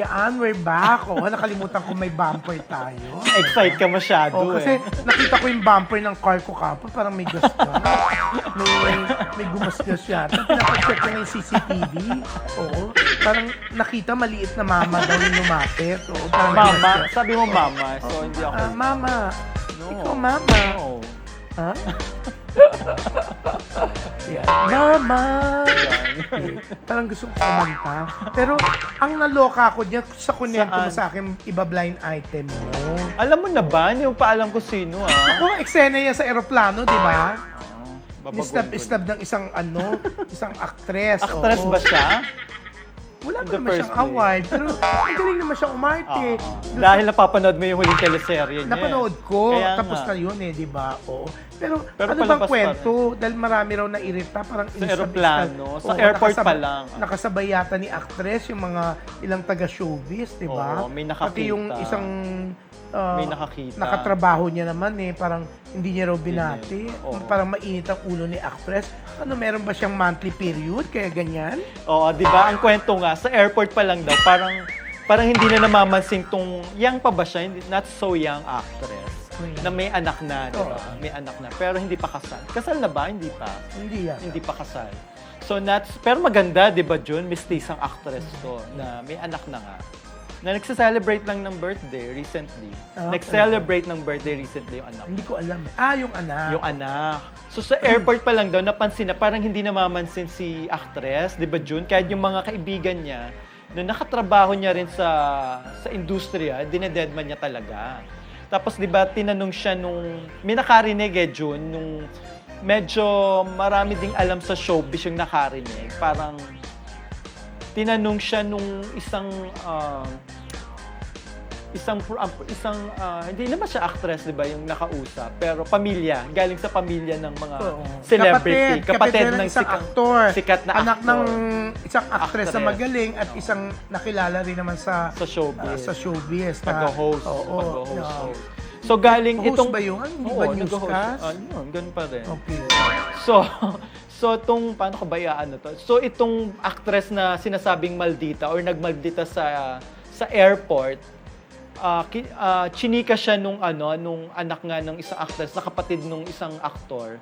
Yan, we're back. Oo, nakalimutan ko may bumper tayo. Excite ka masyado Kasi nakita ko yung bumper ng car ko kapon, parang may gasgas. may gumasgas yata. Pinapag-check ko na yung CCTV. Oo. Parang nakita maliit na mama daw yung lumapit. Oo, parang Mama, gumasgas. sabi mo mama, so hindi ako. Mama. No. Ikaw, mama. No. Ha? Yan. Mama! Parang gusto ko kumanta. Pero ang naloka ako dyan, sa kunento mo Saan? sa akin, iba blind item mo. Alam mo na ba? Hindi mo pa alam ko sino Ako, eksena yan sa aeroplano, di ba? Babagon ko. Istab ng isang actress. Actress oo. ba siya? Wala In pa the naman first siyang award, pero ang galing naman siyang umarte. Dahil napapanood mo yung huling teleserye niya. Napanood ko, Kaya tapos nga. na yun di ba? Oo. Pero ano palabas bang pa kwento? Dahil marami raw nairita, parang Sa aeroplano, sa Oo, airport pa lang. Nakasabay yata ni actress, yung mga ilang taga-showbiz, di ba? Oo, may nakakita. Pati yung isang May nakakita. nakatrabaho niya naman parang hindi niya raw binati. Oo. Parang mainit ang ulo ni actress. Ano, meron ba siyang monthly period? Kaya ganyan? Oo, di ba? Ang kwento nga, sa airport pa lang daw, parang hindi na namamansin tong, young pa ba siya? Not so young actress. Na may anak na, di ba? Oo. May anak na, pero hindi pa kasal. Kasal na ba? Hindi pa. Hindi yan. Hindi pa kasal. So, pero maganda, di ba, Jun? Mistisang actress to, na may anak na nga. Na nagsa-celebrate lang ng birthday recently. Nag-celebrate ng birthday recently yung anak. Hindi ko alam. Yung anak. Yung anak. So sa airport pa lang daw, napansin na parang hindi namamansin si actress, di ba Jun? Kahit yung mga kaibigan niya, na nakatrabaho niya rin sa industriya, dinededman niya talaga. Tapos di ba tinanong siya nung, may nakarinig Jun, nung medyo marami ding alam sa showbiz yung nakarinig. Parang tinanong siya nung hindi naman siya actress, di ba, yung nakausap, pero pamilya, galing sa pamilya ng mga celebrity, kapatid ng isang aktor, sikat na anak actor. ng isang actress na Actress. magaling at isang nakilala rin naman sa showbiz. sa showbiz. Pag-host. Oo. Pag-host. So galing Host itong ba yun? Hindi Oo, ba nag-host. newscast? Yun, ganun pa rin. Okay. So itong, paano ko ba iaano to? So itong actress na sinasabing maldita or nagmaldita sa airport, chinika siya nung anak nga ng isang actress, na kapatid nung isang aktor.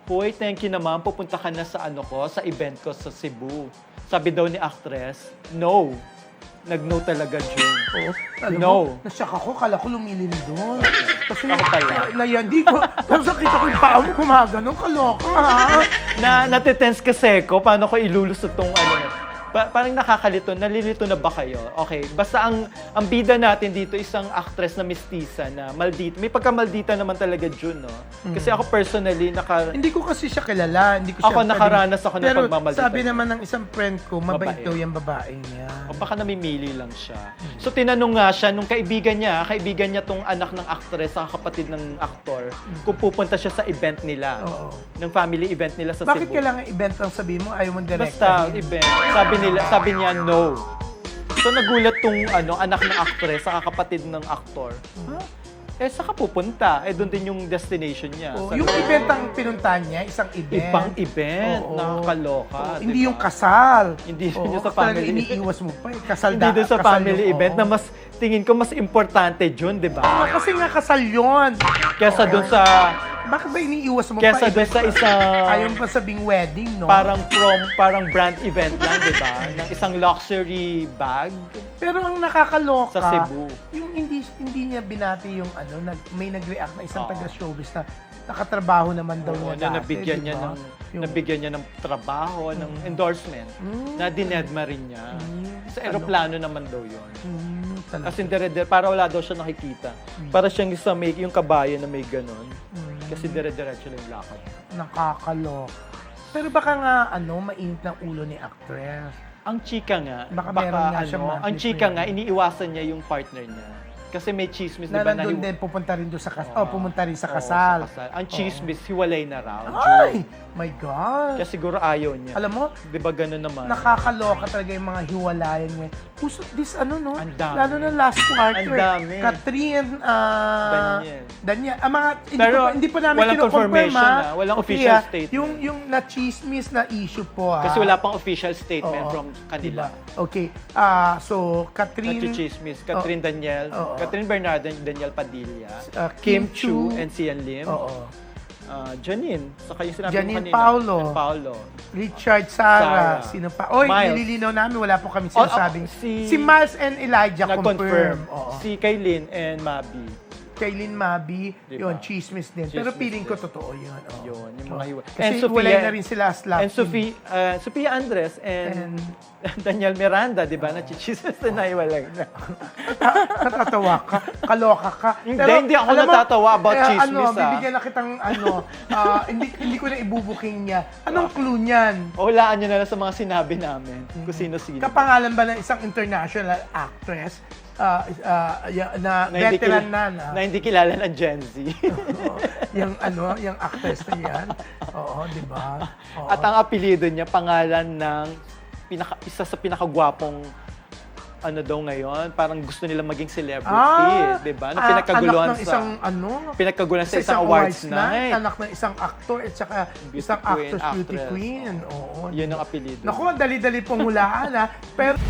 Hoy, thank you naman, pupunta ka na sa sa event ko sa Cebu. Sabi daw ni actress, no. Nag-no talaga, June. Oo. Alam No. mo, nasyak ako, kala ko lumilin doon. Kasi Ako pala. nayandi ko. Tapos nakita ko yung paa mo gumagano, kaloka ha. Natitense kasi ko, paano ko ilulusot tong parang nakakalito, nalilito na ba kayo? Okay, basta ang bida natin dito, isang actress na mestiza na maldita. May pagka-maldita naman talaga, June, no? Kasi ako personally, Hindi ko kasi siya kilala. Hindi ko siya Ako, nakaranas ako ng Pero pagmamaldita. sabi naman ng isang friend ko, mabait Babae. daw yung babaeng niya. O baka namimili lang siya. So tinanong nga siya nung kaibigan niya tong anak ng actress sa kapatid ng aktor, kung pupunta siya sa event nila. Oo. Ng family event nila sa Bakit Cebu. kailangan event ang sabihin mo? Ayaw mo direct. Basta event. Sabi niya no. So nagulat tong anak ng actress sa kapatid ng aktor. Saka pupunta. Doon din yung destination niya. Yung event ang pinuntahan niya, isang event. Ibang event. Oo. Nakakaloka. Oo, hindi diba? yung kasal. Hindi Oo, yung sa talagang family. iniiwas mo pa. Kasal Hindi doon sa kasal family yung- event oo. na tingin ko mas importante, Jun, di ba? Kasi nga kasal yun. Kesa doon sa Bakit ba iniiwas mo Kesa pa? doon sa isang Ayaw pa sabing wedding, no? parang brand event lang, di ba? Ng isang luxury bag Pero ang nakakaloka, sa Cebu. yung hindi niya binati yung may nag-react na isang Oo. taga-showbiz na nakatrabaho naman daw Oo, niya na dati, nabigyan niya diba? nabigyan niya ng trabaho, ng endorsement, na dinedma rin niya. Sa Ano? eroplano naman daw yun. Talaga. As in, para wala daw siya nakikita. Para siyang yung kabayo na may ganon. Kasi dire-diretso lang yung lakad. Nakakaloka. Pero baka nga, mainit ng ulo ni actress. Ang chika nga, Baka meron nga siyang ang monthly chika nga, premium. iniiwasan niya yung partner niya. Kasi may chismis, di Na ba? nandun din, pupunta rin doon sa kasal. Oo. pumunta rin sa Oo, kasal. Ang chismis, hiwalay na raw. Ay! My God. Kaya siguro ayaw niya. Alam mo, Di ba ganun naman? nakakaloka talaga yung mga hiwalayan ngayon. Puso, this ano, no? Ang dami. Lalo na last quarter. Ang dami. Catherine, Daniel. Mga, Pero hindi pa namin walang kino-confirm, confirmation, ha? walang Okay, official ha? statement. Yung na-chismis na issue po, ha? Kasi wala pang official statement Oo. from kanila. Diba? Okay. So, Catherine, Nagchichismis. Catherine Daniel, Oo. Catherine Bernardo, Daniel Padilla, Kim Kim Chu, Chu, and Sian Lim. oo. Janine, saka yung sinabi Janine mo kanina. Paulo. And Paulo. Richard, Sarah, Sarah. sino pa? Oy, Miles. nililinaw namin, wala po kami sinasabing. si- Si Miles and Elijah Nag-confirm. confirm. Oo. Si Kaylin and Mabi. Kaylin Mabi, Diba? yun, chismis din. Pero Chismis feeling ko din. totoo yun. Oo. Yun, yung mga hiwa. Kasi walay na rin sila as last And Sophia Andres and, And- Daniel Miranda, di ba? Nachichismis na naiwalay na. Natatawa ka, kaloka ka. Hindi ako alam mo, natatawa about chismis, bibigyan na kitang hindi ko na ibubuking niya. Anong clue niyan? O hulaan nyo na lang sa mga sinabi namin kung sino-sino. Kapangalan ba ng isang international actress na hindi veteran na hindi kilala ng Gen Z. yung actress na yan. Oo, di ba? Oo. At ang apelyido niya, pangalan ng isa sa pinakagwapong daw ngayon, parang gusto nila maging celebrity, 'di ba? Na pinagkaguluhan anak ng isang pinagkaguluhan sa isang awards night. Anak ng isang actor at saka isang Beauty queen, actress, beauty actress. queen. Oo. Yun ang apelyido. Naku, dali-dali pong hulaan, ha. Pero